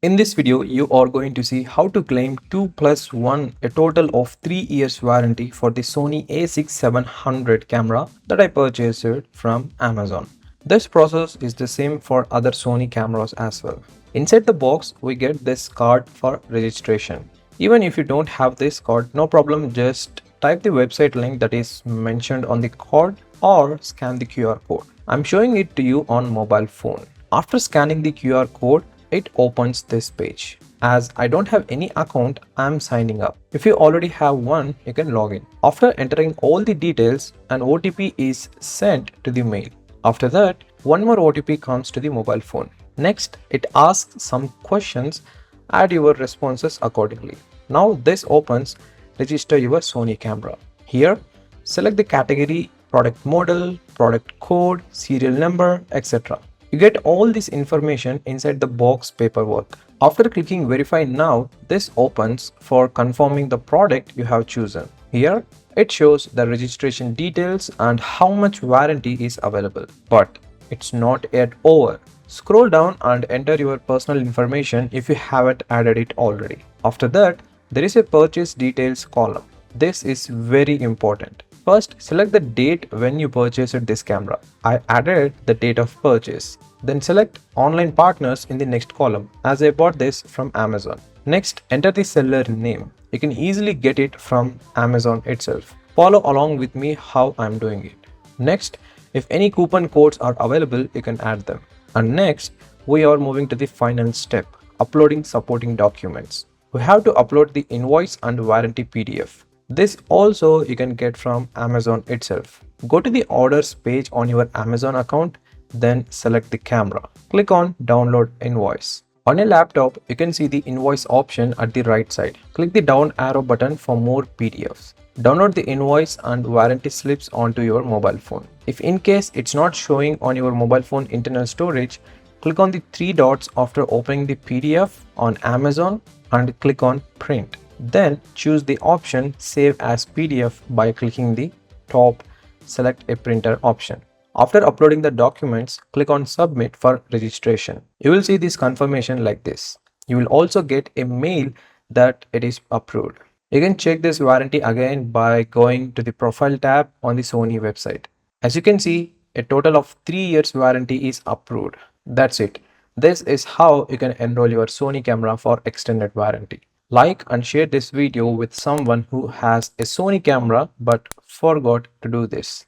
In this video, you are going to see how to claim 2 plus 1, a total of 3 years warranty for the Sony a6700 camera that I purchased from Amazon. This process is the same for other Sony cameras as well. Inside the box, we get this card for registration. Even if you don't have this card, no problem, just type the website link that is mentioned on the card or scan the QR code. I'm showing it to you on mobile phone. After scanning the QR code, it opens this page. As I don't have any account, I'm signing up. If you already have one, you can log in. After entering all the details, an OTP is sent to the mail. After that, one more OTP comes to the mobile phone. Next, it asks some questions. Add your responses accordingly. Now this opens register your Sony camera. Here, select the category, product model, product code, serial number, etc. You get all this information inside the box paperwork. After clicking verify now, this opens for confirming the product you have chosen. Here, it shows the registration details and how much warranty is available. But it's not yet over. Scroll down and enter your personal information if you haven't added it already. After that, there is a purchase details column. This is very important. First, select the date when you purchased this camera. I added the date of purchase. Then select online partners in the next column as I bought this from Amazon. Next, enter the seller name. You can easily get it from Amazon itself. Follow along with me how I'm doing it. Next, if any coupon codes are available, you can add them. And next, we are moving to the final step, uploading supporting documents. We have to upload the invoice and warranty PDF. This also you can get from Amazon itself. Go to the orders page on your Amazon account, then select the camera. Click on download invoice. On your laptop, you can see the invoice option at the right side. Click the down arrow button for more PDFs. Download the invoice and warranty slips onto your mobile phone. If in case it's not showing on your mobile phone internal storage, click on the three dots after opening the PDF on Amazon and click on print. Then choose the option save as PDF by clicking the top select a printer option. After uploading the documents, click on submit for registration. You will see this confirmation like this. You will also get a mail that it is approved. You can check this warranty again by going to the profile tab on the Sony website. As you can see, a total of 3 years warranty is approved. That's it. This is how you can enroll your Sony camera for extended warranty. Like and share this video with someone who has a Sony camera but forgot to do this.